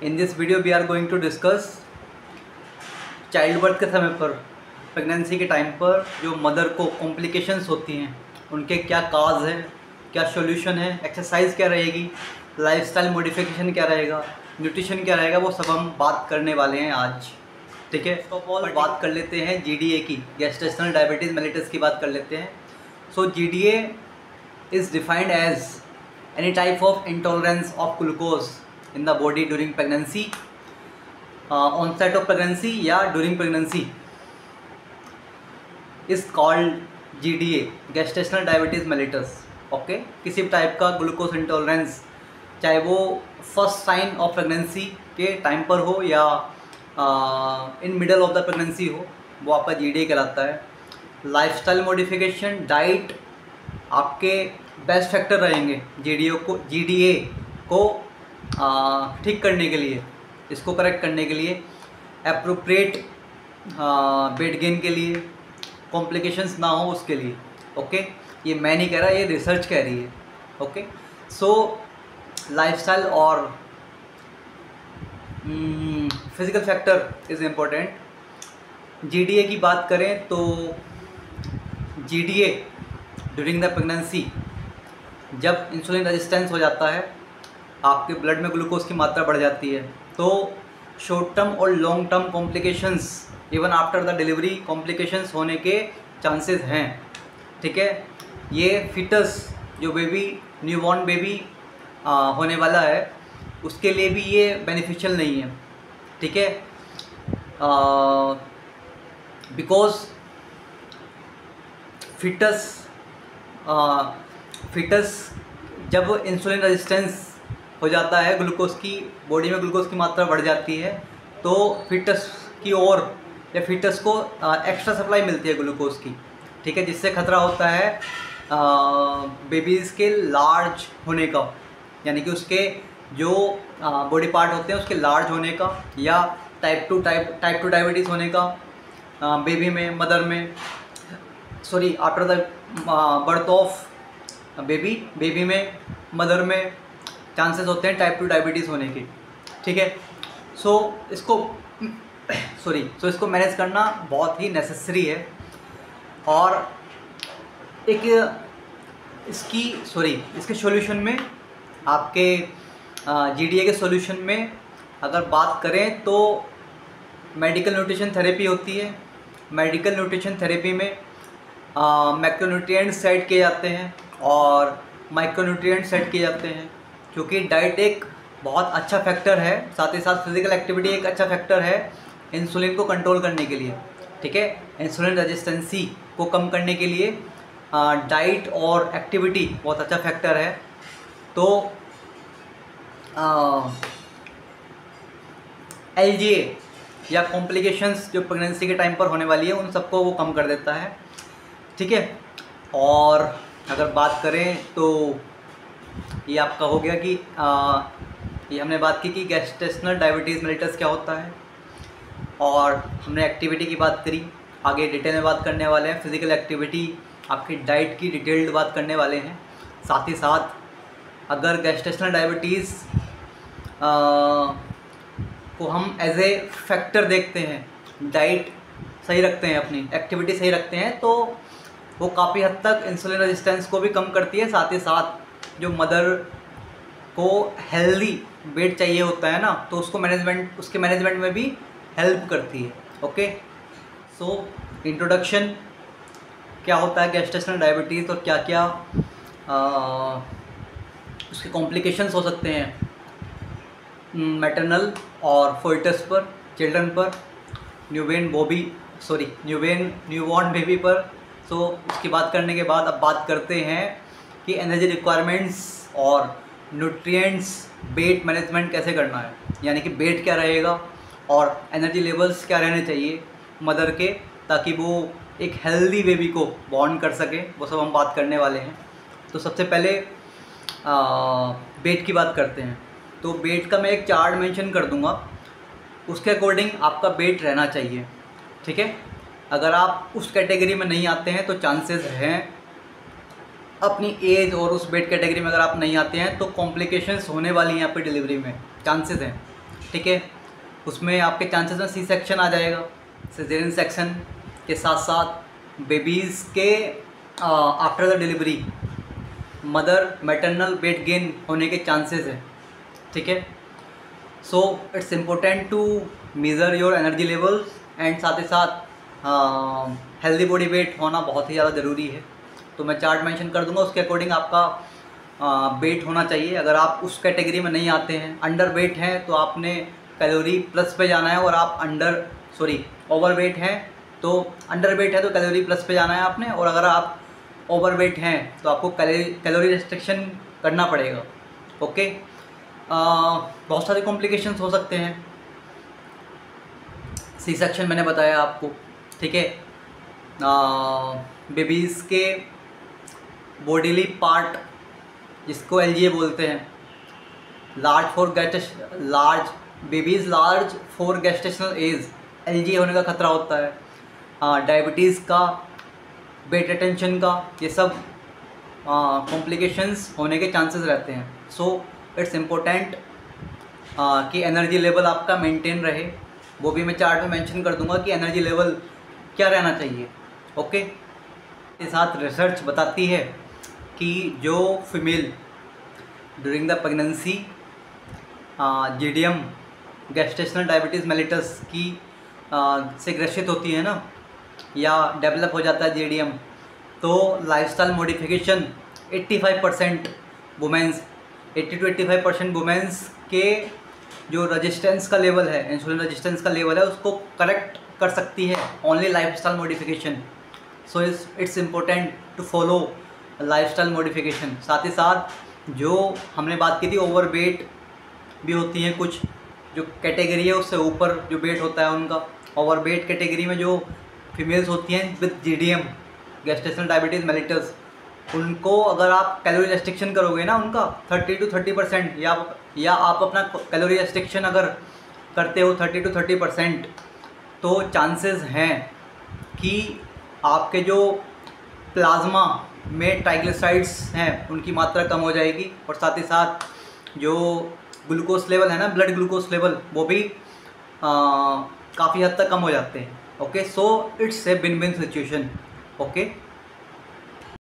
In this video we are going to discuss child birth के समय पर, pregnancy के टाइम पर जो मदर को कॉम्प्लिकेशंस होती हैं उनके क्या काज हैं, क्या सॉल्यूशन है, एक्सरसाइज क्या रहेगी, लाइफस्टाइल मॉडिफिकेशन क्या रहेगा, न्यूट्रिशन क्या रहेगा, वो सब हम बात करने वाले हैं आज। ठीक है, तो ऑल बात कर लेते हैं GDA की, गेस्टेशनल डायबिटीज़ मेलिटस की बात कर लेते हैं। So GDA is defined as any type of intolerance of glucose in the body during pregnancy, onset of pregnancy या during pregnancy is called GDA, gestational diabetes mellitus। Okay, किसी भी type का glucose intolerance, चाहे वो first sign of pregnancy के time पर हो या in middle of the pregnancy हो, वो आपका GDA कहलाता है। लाइफस्टाइल मॉडिफिकेशन, डाइट आपके बेस्ट फैक्टर रहेंगे GDA को ठीक करने के लिए, इसको करेक्ट करने के लिए, एप्रोप्रिएट वेट गेन के लिए, कॉम्प्लिकेशंस ना हो उसके लिए। ओके, ये मैं नहीं कह रहा, ये रिसर्च कह रही है। ओके, सो लाइफस्टाइल और physical factor is important. GDA की बात करें तो GDA ड्यूरिंग द प्रेगनेंसी, जब इंसुलिन रेजिस्टेंस हो जाता है, आपके ब्लड में ग्लूकोज की मात्रा बढ़ जाती है, तो शॉर्ट टर्म और long term complications, even after the delivery complications होने के चांसेस हैं। ठीक है, ये फिटस जो बेबी, न्यूबॉर्न बेबी होने वाला है, उसके लिए भी ये बेनिफिशियल नहीं है। ठीक है, बिकॉज फिटस जब इंसुलिन रेजिस्टेंस हो जाता है, ग्लूकोज की बॉडी में ग्लूकोज की मात्रा बढ़ जाती है, तो फिटस की ओर या फिटस को एक्स्ट्रा सप्लाई मिलती है ग्लूकोज की। ठीक है, जिससे खतरा होता है बेबीज़ के लार्ज होने का, यानी कि उसके जो बॉडी पार्ट होते हैं उसके लार्ज होने का, या टाइप टू डायबिटीज़ होने का बेबी में, मदर में, sorry after the birth of baby में, मदर में चांसेस होते हैं टाइप 2 डायबिटीज़ होने के। ठीक है, सो इसको मैनेज करना बहुत ही नेसेसरी है। और एक इसके सॉल्यूशन में, आपके GDA के सॉल्यूशन में अगर बात करें तो मेडिकल न्यूट्रिशन थेरेपी होती है। मेडिकल न्यूट्रिशन थेरेपी में मैक्रोन्यूट्रिएंट्स सेट किए जाते हैं और माइक्रोन्यूट्रिएंट्स सेट किए जाते हैं, क्योंकि डाइट एक बहुत अच्छा फैक्टर है, साथ ही साथ फिज़िकल एक्टिविटी एक अच्छा फैक्टर है इंसुलिन को कंट्रोल करने के लिए। ठीक है, इंसुलिन रेजिस्टेंसी को कम करने के लिए डाइट और एक्टिविटी बहुत अच्छा फैक्टर है। तो LGA या कॉम्प्लिकेशंस जो प्रेगनेंसी के टाइम पर होने वाली है, उन सबको वो कम कर देता है। ठीक है, और अगर बात करें तो ये आपका हो गया कि ये हमने बात की कि गेस्टेशनल डायबिटीज़ मेलिटस क्या होता है, और हमने एक्टिविटी की बात करी। आगे डिटेल में बात करने वाले हैं, फिज़िकल एक्टिविटी, आपकी डाइट की डिटेल्ड बात करने वाले हैं। साथ ही साथ अगर गेस्टेशनल डायबिटीज़ को हम एज ए फैक्टर देखते हैं, डाइट सही रखते हैं, अपनी एक्टिविटी सही रखते हैं, तो वो काफ़ी हद तक इंसुलिन रेजिस्टेंस को भी कम करती है। साथ ही साथ जो मदर को हेल्दी वेट चाहिए होता है ना, तो उसके मैनेजमेंट में भी हेल्प करती है। ओके, सो इंट्रोडक्शन, क्या होता है गेस्टेशनल डायबिटीज़ और क्या क्या उसके कॉम्प्लिकेशंस हो सकते हैं मैटरनल और फोइटस पर, चिल्ड्रन पर, न्यूबॉर्न बेबी पर। सो उसकी बात करने के बाद अब बात करते हैं कि एनर्जी रिक्वायरमेंट्स और न्यूट्रिएंट्स, वेट मैनेजमेंट कैसे करना है, यानी कि वेट क्या रहेगा और एनर्जी लेवल्स क्या रहने चाहिए मदर के, ताकि वो एक हेल्दी बेबी को बॉर्न कर सके। वो सब हम बात करने वाले हैं। तो सबसे पहले वेट की बात करते हैं। तो वेट का मैं एक चार्ट मेंशन कर दूंगा, उसके अकॉर्डिंग आपका वेट रहना चाहिए। ठीक है, अगर आप उस कैटेगरी में नहीं आते हैं तो चांसेस हैं अपनी एज और उस वेट कैटेगरी में अगर आप नहीं आते हैं तो कॉम्प्लिकेशंस होने वाली हैं आपकी डिलीवरी में, चांसेस हैं। ठीक है, उसमें आपके चांसेस में सी सेक्शन आ जाएगा, सिजेरियन सेक्शन के साथ साथ बेबीज़ के after the delivery mother maternal weight gain होने के चांसेस हैं। ठीक है, so it's important to measure your energy levels and साथ ही साथ हेल्दी बॉडी वेट होना बहुत ही ज़्यादा ज़रूरी है। तो मैं चार्ट मेंशन कर दूंगा, उसके अकॉर्डिंग आपका वेट होना चाहिए। अगर आप उस कैटेगरी में नहीं आते हैं, अंडर वेट हैं, तो आपने कैलोरी प्लस पे जाना है, और आप ओवर वेट हैं तो अंडर वेट है तो कैलोरी प्लस पे जाना है आपने, और अगर आप ओवर वेट हैं तो आपको कैलोरी रेस्ट्रिक्शन करना पड़ेगा। ओके, बहुत सारे कॉम्प्लिकेशंस हो सकते हैं। सी सेक्शन मैंने बताया आपको। ठीक है, बेबीज़ के बॉडीली पार्ट जिसको एलजीए बोलते हैं, babies large for gestational age, एलजीए होने का खतरा होता है। डायबिटीज़ का, वेट रिटेंशन का, ये सब कॉम्प्लिकेशंस होने के चांसेस रहते हैं। सो इट्स इम्पोर्टेंट कि एनर्जी लेवल आपका मेंटेन रहे। वो भी मैं चार्ट में मेंशन कर दूंगा कि एनर्जी लेवल क्या रहना चाहिए। ओके, के साथ रिसर्च बताती है कि जो female during the pregnancy GDM gestational diabetes mellitus की से ग्रसित होती है ना, या डेवलप हो जाता है जीडीएम, तो lifestyle modification 85% women's 80 to 85% women's के जो रेजिस्टेंस का लेवल है, इंसुलिन रेजिस्टेंस का लेवल है, उसको करेक्ट कर सकती है only lifestyle modification. So it's important to follow lifestyle modification. साथ ही साथ जो हमने बात की थी, ओवर वेट भी होती हैं कुछ जो कैटेगरी है, उससे ऊपर जो वेट होता है उनका, ओवर वेट कैटेगरी में जो फीमेल्स होती हैं with GDM gestational diabetes mellitus, उनको अगर आप कैलोरी रेस्ट्रिक्शन करोगे ना उनका 30 to 30%, या आप अपना कैलोरी रेस्ट्रिक्शन अगर करते हो 30 to 30%, तो चांसेस हैं कि आपके जो प्लाज्मा में ट्राइग्लिसराइड्स हैं उनकी मात्रा कम हो जाएगी, और साथ ही साथ जो ग्लूकोज लेवल है ना, ब्लड ग्लूकोज लेवल, वो भी काफ़ी हद तक कम हो जाते हैं। Okay, so it's a win win situation. Okay.